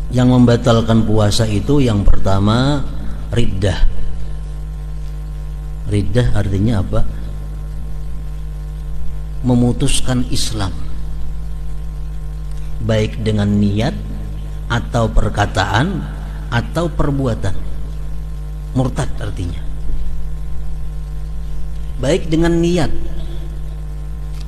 Yang membatalkan puasa itu yang pertama riddah. Riddah artinya apa? Memutuskan Islam, baik dengan niat atau perkataan atau perbuatan. Murtad artinya. Baik dengan niat.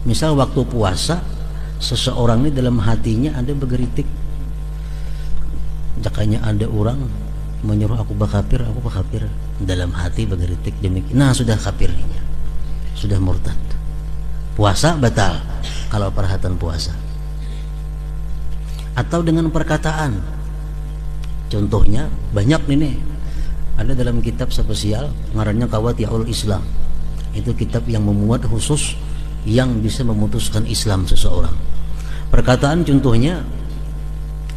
Misal waktu puasa, seseorang ini dalam hatinya ada bergeritik, jakanya ada orang menyuruh aku bakafir, dalam hati bergeritik demikian. Nah, sudah kafirnya, sudah murtad. Puasa batal kalau perhatian puasa. Atau dengan perkataan. Contohnya banyak nih, ada dalam kitab spesial ngarannya Qawati'ul Islam. Itu kitab yang memuat khusus yang bisa memutuskan Islam seseorang. Perkataan contohnya,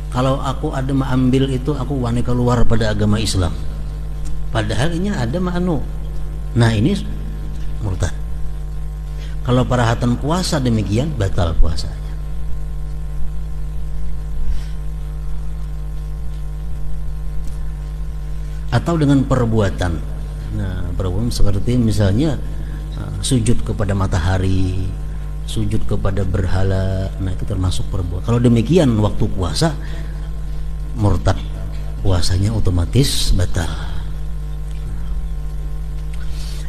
kalau aku ada mengambil itu, aku wani keluar pada agama Islam. Padahal ini ada ma'anu. Nah, ini murtad. Kalau perhatian puasa demikian, batal puasanya. Atau dengan perbuatan. Nah, perbuatan seperti misalnya sujud kepada matahari, sujud kepada berhala. Nah, itu termasuk perbuatan. Kalau demikian waktu puasa, murtad, puasanya otomatis batal.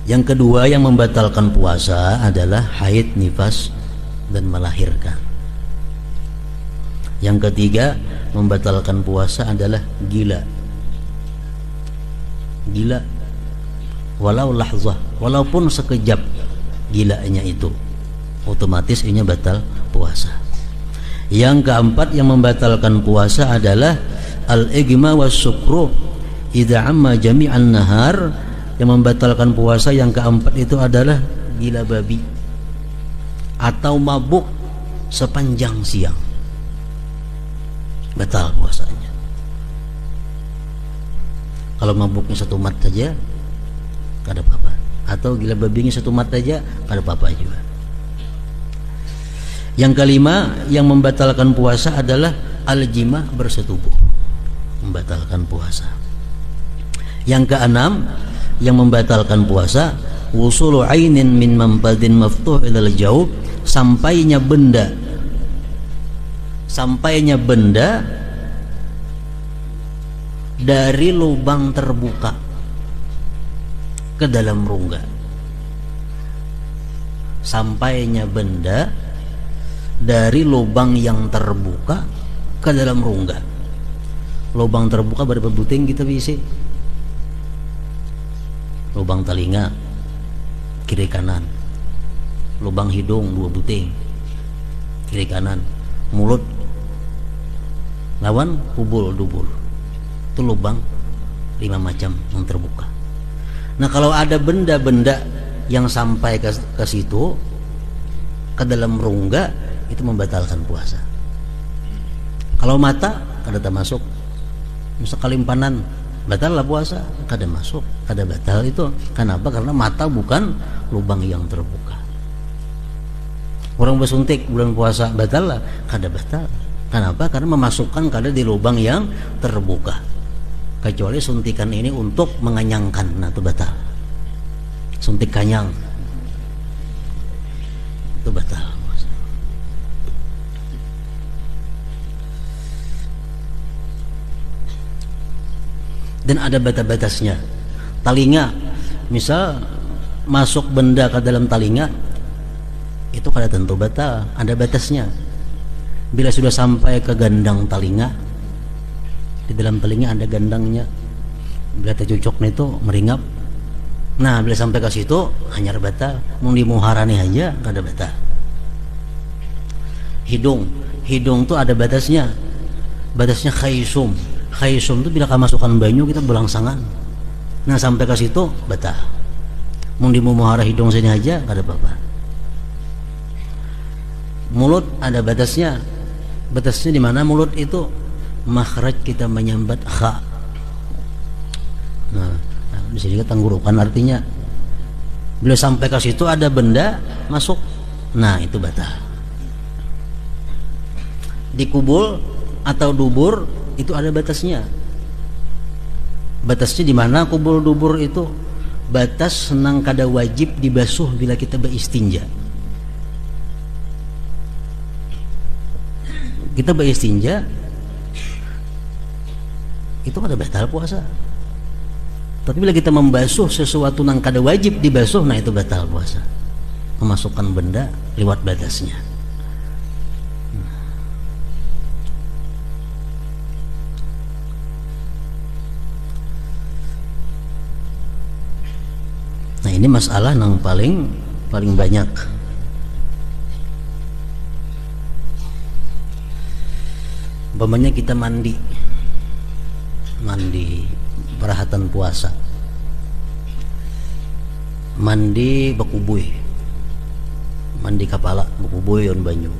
Yang kedua yang membatalkan puasa adalah haid, nifas, dan melahirkan. Yang ketiga membatalkan puasa adalah gila. Gila walau lahzah, walaupun sekejap gilanya itu, otomatis ini batal puasa. Yang keempat yang membatalkan puasa adalah al-igma was sukru idza amma jami'an nahar. Yang membatalkan puasa yang keempat itu adalah gila babi atau mabuk sepanjang siang, batal puasanya. Kalau mabuknya satu mat saja kada apa-apa, atau gila babinya satu mat saja kada apa-apa juga. Yang kelima yang membatalkan puasa adalah al-jima, bersetubuh, membatalkan puasa. Yang keenam yang membatalkan puasa wusulu ainin min mampadin maftuh ilal jaub, sampainya benda dari lubang terbuka ke dalam rongga. Sampainya benda dari lubang yang terbuka ke dalam rongga. Lubang terbuka berapa buting kita bisa? Lubang telinga kiri kanan, lubang hidung 2 buting kiri kanan, mulut lawan kubul dubur, itu lubang 5 macam yang terbuka. Nah, kalau ada benda-benda yang sampai ke situ, ke dalam rongga, itu membatalkan puasa. Kalau mata kada termasuk, misal kalimpanan, batal lah puasa, kada masuk, kada batal itu. Kenapa? Karena mata bukan lubang yang terbuka. Orang bersuntik bulan puasa, batal lah, kada batal. Kenapa? Karena memasukkan kada di lubang yang terbuka. Kecuali suntikan ini untuk mengenyangkan, nah itu batal. Suntik kanyang itu batal. Dan ada batas-batasnya. Talinga, misal masuk benda ke dalam talinga, itu kada tentu batal, ada batasnya. Bila sudah sampai ke gandang talinga, di dalam telinga ada gandangnya, bila tercucuknya itu meringap. Nah, bila sampai ke situ hanya batal. Mau dimuharani aja kada batal. Hidung tuh ada batasnya. Batasnya khaisum. Khaisum itu bila kemasukan banyu kita belangsangan. Nah, sampai ke situ batal. Mau dimuhara hidung sini aja kada apa-apa. Mulut ada batasnya. Batasnya di mana mulut itu? Makhraj kita menyambat kha. Nah, di sini tenggorokan artinya. Bila sampai ke situ ada benda masuk, nah itu batal. Di kubul atau dubur itu ada batasnya. Batasnya di mana kubul dubur itu? Batas senang kada wajib dibasuh bila kita beristinja. Kita beristinja itu kada batal puasa. Tapi bila kita membasuh sesuatu yang kada wajib dibasuh, nah itu batal puasa. Memasukkan benda lewat batasnya. Nah ini masalah yang paling banyak. Umpamanya kita mandi perahatan puasa, mandi bakubui, mandi kepala bakubui on banyu,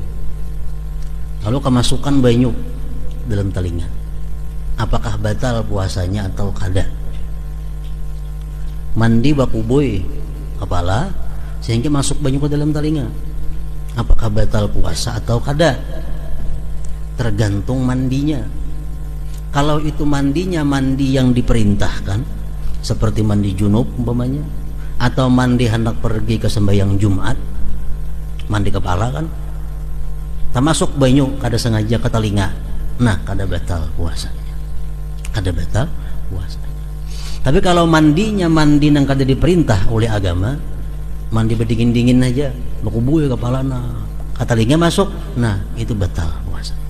lalu kemasukan banyu dalam telinga, apakah batal puasanya atau kada? Mandi bakubui kepala sehingga masuk banyu ke dalam telinga, apakah batal puasa atau kada? Tergantung mandinya. Kalau itu mandinya mandi yang diperintahkan, seperti mandi junub umpamanya, atau mandi hendak pergi ke sembahyang Jumat, mandi kepala kan, tak masuk banyu kada sengaja ke telinga, nah kada batal puasanya, kada batal puasanya. Tapi kalau mandinya mandi yang kada diperintah oleh agama, mandi berdingin-dingin aja, bakubui kepala nah, ke telinga masuk, nah itu batal puasanya.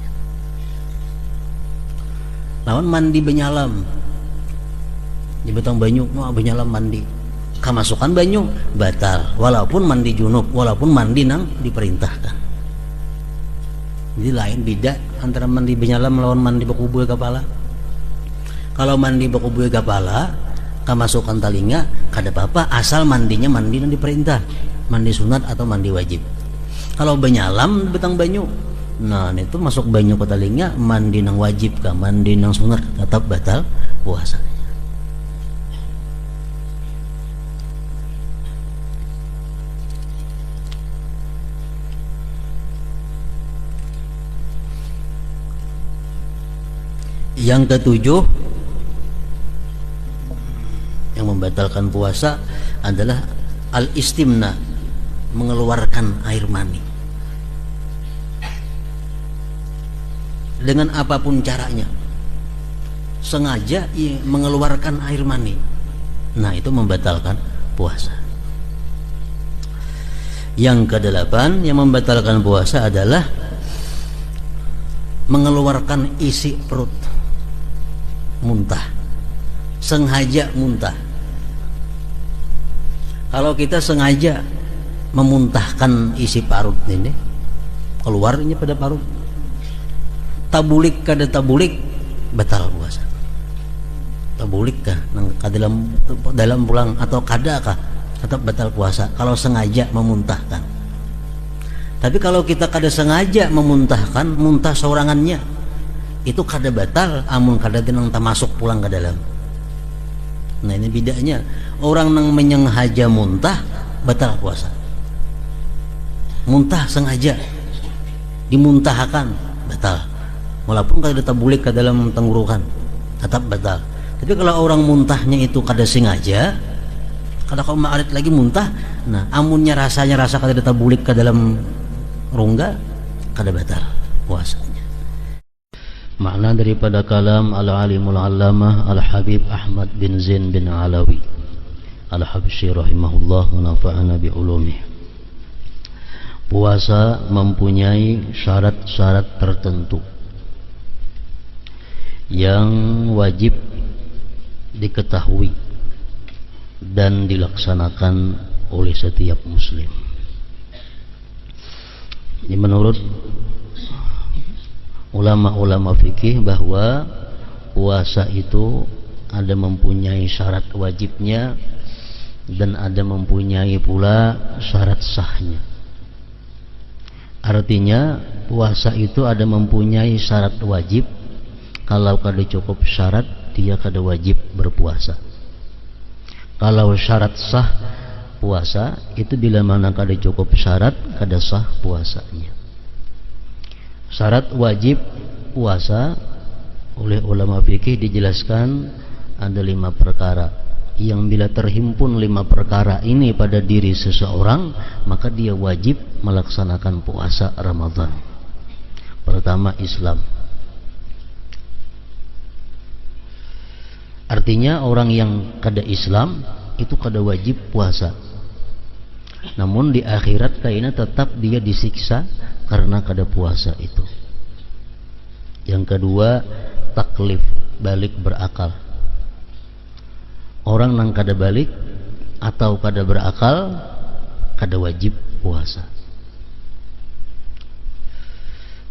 Lawan mandi benyalam di betang banyu, mau benyalam mandi, kemasukan banyu batal, walaupun mandi junub, walaupun mandi nang diperintahkan. Jadi lain beda antara mandi benyalam lawan mandi bakubui kepala. Kalau mandi bakubui kepala, kemasukan telinga kada apa-apa, asal mandinya mandi nang diperintah, mandi sunat atau mandi wajib. Kalau benyalam betang banyu, nah itu masuk banyu ke telinga, mandi nang wajib kah, mandi nang sunat, tetap batal puasanya. Yang ketujuh yang membatalkan puasa adalah al-istimna, mengeluarkan air mani dengan apapun caranya, sengaja mengeluarkan air mani, nah itu membatalkan puasa. Yang kedelapan yang membatalkan puasa adalah mengeluarkan isi perut, muntah, sengaja muntah. Kalau kita sengaja memuntahkan isi parut ini, keluarnya pada parut, tabulik kada tabulik, batal puasa. Tabulik kah dalam pulang atau kada kah, tetap batal puasa kalau sengaja memuntahkan. Tapi kalau kita kada sengaja memuntahkan, muntah sorangannya, itu kada batal, amun kada tinang masuk pulang ke dalam. Nah ini bedanya, orang nang menyengaja muntah batal puasa. Muntah sengaja dimuntahkan batal, walaupun kada tabulik ke dalam tenggorokan, tetap batal. Tapi kalau orang muntahnya itu kada sengaja, kada kau maarit lagi muntah, nah amunnya rasanya rasa kada tabulik ke dalam rongga, kada batal puasanya. Makna daripada kalam al-alimul allamah al-habib Ahmad bin Zain bin Alawi al-Habsyi rahimahullah wa nafa'ana bi ulumih. Puasa mempunyai syarat-syarat tertentu yang wajib diketahui dan dilaksanakan oleh setiap muslim. Ini menurut ulama-ulama fikih bahwa puasa itu ada mempunyai syarat wajibnya dan ada mempunyai pula syarat sahnya. Artinya puasa itu ada mempunyai syarat wajib, kalau kada cukup syarat dia kada wajib berpuasa. Kalau syarat sah puasa itu bila mana kada cukup syarat kada sah puasanya. Syarat wajib puasa oleh ulama fikih dijelaskan ada 5 perkara yang bila terhimpun 5 perkara ini pada diri seseorang, maka dia wajib melaksanakan puasa Ramadan. Pertama, Islam. Artinya orang yang kada Islam itu kada wajib puasa. Namun di akhirat kayaknya tetap dia disiksa karena kada puasa itu. Yang kedua, taklif, balik berakal. Orang nang kada balik atau kada berakal kada wajib puasa.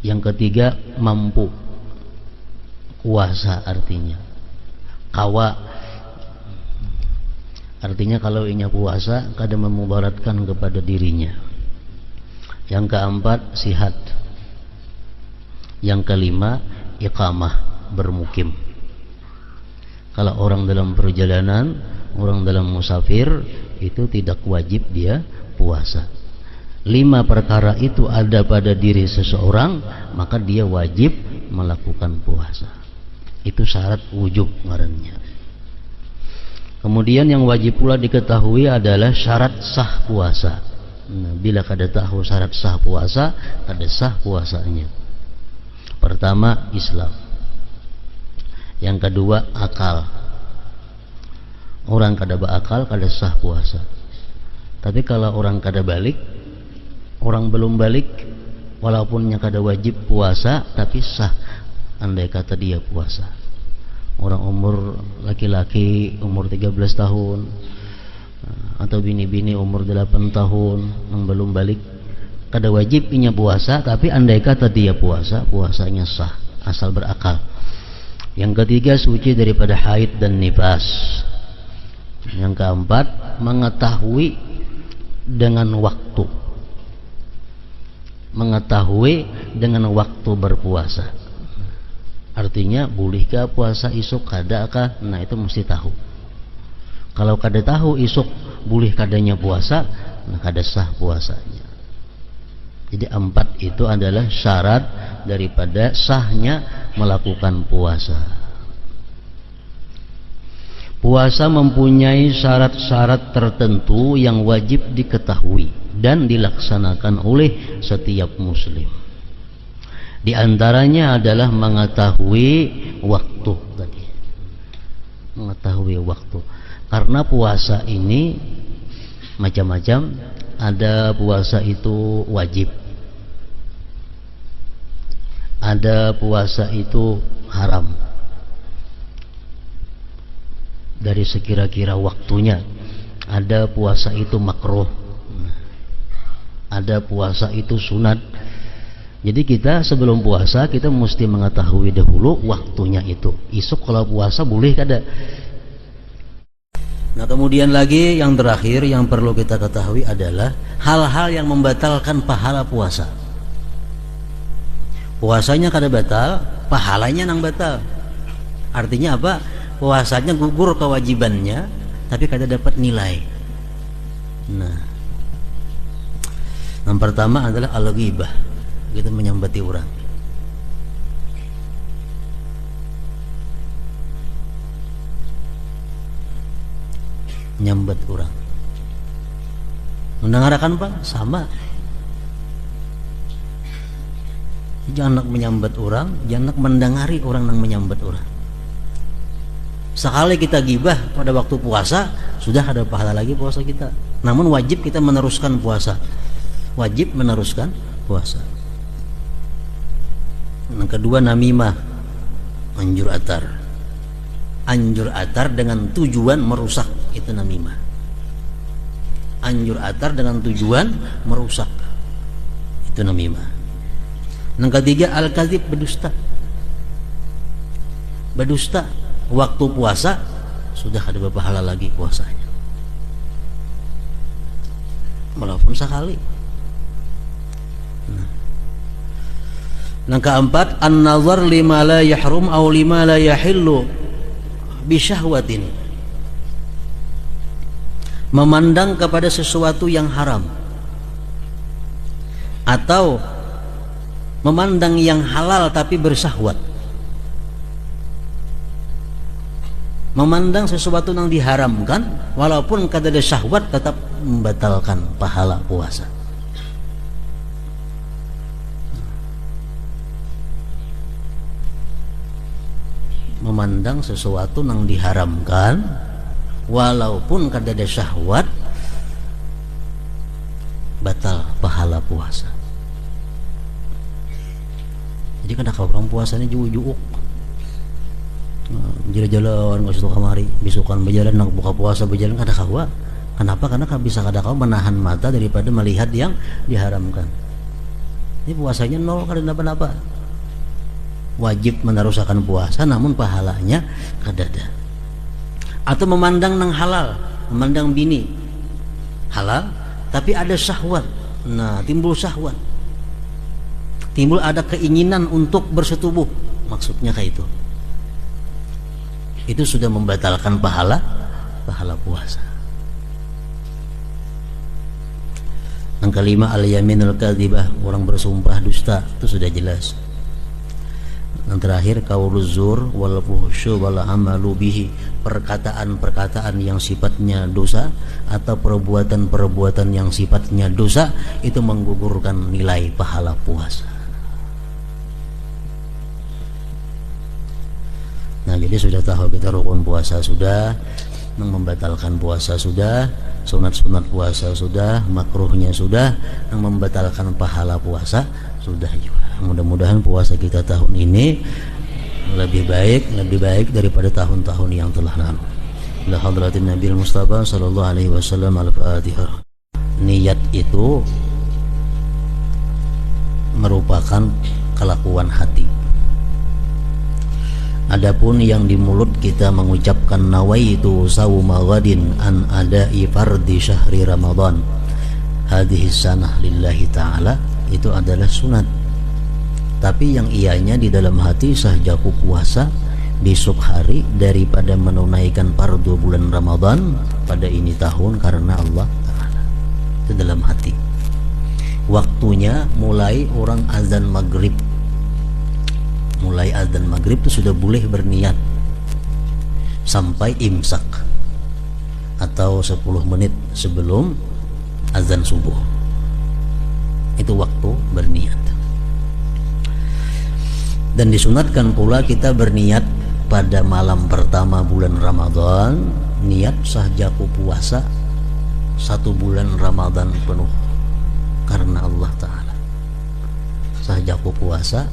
Yang ketiga, mampu. Kuasa artinya. Kawa artinya kalau inya puasa kada memudaratkan kepada dirinya. Yang keempat, sihat. Yang kelima, iqamah, bermukim. Kalau orang dalam perjalanan, orang dalam musafir, itu tidak wajib dia puasa. 5 perkara itu ada pada diri seseorang, maka dia wajib melakukan puasa. Itu syarat wujub ngarannya. Kemudian yang wajib pula diketahui adalah syarat sah puasa. Nah, bila kada tahu syarat sah puasa, kada sah puasanya. Pertama, Islam. Yang kedua, akal. Orang kada berakal kada sah puasa. Tapi kalau orang kada balik, orang belum balik, walaupunnya kada wajib puasa, tapi sah andai kata dia puasa. Orang umur laki-laki umur 13 tahun atau bini-bini umur 8 tahun yang belum balik, kada wajib inya puasa, tapi andai kata dia puasa, puasanya sah asal berakal. Yang ketiga, suci daripada haid dan nifas. Yang keempat, mengetahui dengan waktu. Mengetahui dengan waktu berpuasa. Artinya bolehkah puasa isuk kadakah? Nah, itu mesti tahu. Kalau kada tahu isuk boleh kadanya puasa, nah kada sah puasanya. Jadi 4 itu adalah syarat daripada sahnya melakukan puasa. Puasa mempunyai syarat-syarat tertentu yang wajib diketahui dan dilaksanakan oleh setiap muslim. Di antaranya adalah mengetahui waktu tadi. Mengetahui waktu. Karena puasa ini macam-macam. Ada puasa itu wajib. Ada puasa itu haram. Dari sekira-kira waktunya. Ada puasa itu makruh. Ada puasa itu sunat. Jadi kita sebelum puasa kita mesti mengetahui dahulu waktunya itu. Isuk kalau puasa boleh kada. Nah, kemudian lagi yang terakhir yang perlu kita ketahui adalah hal-hal yang membatalkan pahala puasa. Puasanya kada batal, pahalanya nang batal. Artinya apa? Puasanya gugur kewajibannya, tapi kada dapat nilai. Nah, yang pertama adalah al-ghibah, kita menyambati orang. Nyambat orang. Mendengarkan Pak? Sama. Jangan nak menyambat orang, jangan nak mendengari orang yang menyambat orang. Sekali kita gibah pada waktu puasa, sudah ada pahala lagi puasa kita. Namun wajib kita meneruskan puasa. Wajib meneruskan puasa. Yang kedua, namimah, anjur atar. Anjur atar dengan tujuan merusak, itu namimah. Anjur atar dengan tujuan merusak, itu namimah. Yang ketiga, al-kadzib, berdusta. Berdusta waktu puasa sudah ada beberapa pahala lagi puasanya, walaupun sekali. Yang keempat, an-nazar lima la yahrum aw lima la yahillu bi syahwatin. Memandang kepada sesuatu yang haram atau memandang yang halal tapi bersyahwat. Memandang sesuatu yang diharamkan walaupun kada ada syahwat tetap membatalkan pahala puasa. Memandang sesuatu yang diharamkan walaupun kada ada syahwat batal pahala puasa. Jadi kada orang puasanya juuk-juuk jalan-jalan ke situ kamari, besokan berjalan nak buka puasa berjalan kada kawa. Kenapa? Karena bisa kada kawa menahan mata daripada melihat yang diharamkan. Ini puasanya nol, kada apa-apa. Wajib meneruskan puasa namun pahalanya kada ada. Atau memandang nang halal, memandang bini halal tapi ada syahwat. Nah, timbul syahwat. Timbul ada keinginan untuk bersetubuh. Maksudnya kayak itu. Itu sudah membatalkan pahala puasa. Yang kelima al-yaminul kadzibah, orang bersumpah dusta, itu sudah jelas. Yang terakhir qauluz zur wal fuhsyu wal amalu bihi, perkataan-perkataan yang sifatnya dosa atau perbuatan-perbuatan yang sifatnya dosa itu menggugurkan nilai pahala puasa. Nah, jadi sudah tahu kita rukun puasa sudah, membatalkan puasa sudah, sunat-sunat puasa sudah, makruhnya sudah, yang membatalkan pahala puasa sudah juga. Mudah-mudahan puasa kita tahun ini lebih baik daripada tahun-tahun yang telah lalu. La hadratin Nabi Mustafa sallallahu alaihi wasallam. Al-Fatihah. Niat itu merupakan kelakuan hati. Adapun yang di mulut kita mengucapkan nawaitu sauma ghadin an ada'i fardhi syahri Ramadan hadhihi sanah lillahi ta'ala, itu adalah sunat. Tapi yang ianya di dalam hati sahjaku puasa besok hari daripada menunaikan fardu bulan Ramadan pada ini tahun karena Allah Ta'ala. Itu dalam hati. Waktunya mulai orang azan maghrib. Mulai azan maghrib itu sudah boleh berniat sampai imsak atau 10 menit sebelum azan subuh. Itu waktu berniat. Dan disunatkan pula kita berniat pada malam pertama bulan Ramadan, niat sahjaku puasa 1 bulan Ramadan penuh karena Allah Ta'ala. Sahjaku puasa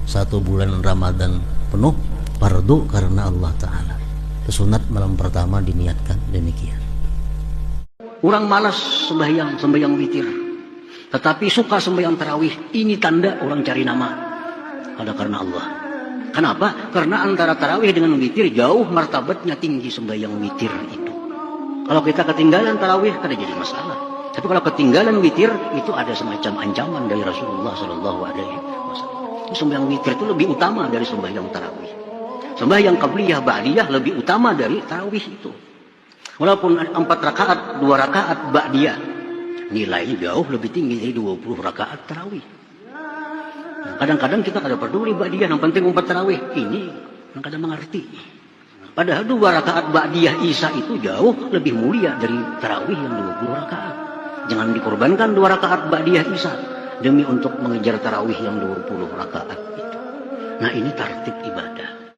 1 bulan Ramadan penuh fardu karena Allah Ta'ala. Sunat malam pertama diniatkan demikian. Orang malas sembahyang witir, tetapi suka sembahyang tarawih. Ini tanda orang cari nama. Ada karena Allah. Kenapa? Karena antara tarawih dengan witir jauh martabatnya tinggi sembahyang witir itu. Kalau kita ketinggalan tarawih kada jadi masalah. Tapi kalau ketinggalan witir itu ada semacam ancaman dari Rasulullah Sallallahu Alaihi Wasallam. Sembahyang witir itu lebih utama dari sembahyang tarawih. Sembahyang qabliyah ba'diyah lebih utama dari tarawih itu. Walaupun 4 rakaat, 2 rakaat ba'diyah, nilainya jauh lebih tinggi dari 20 rakaat tarawih. Kadang-kadang kita kada peduli ba'diyah, yang penting 4 tarawih. Ini yang kada mengerti. Padahal 2 rakaat ba'diyah isya itu jauh lebih mulia dari tarawih yang 20 rakaat. Jangan dikorbankan 2 rakaat ba'diyah isya demi untuk mengejar tarawih yang 20 rakaat itu. Nah, ini tartib ibadah.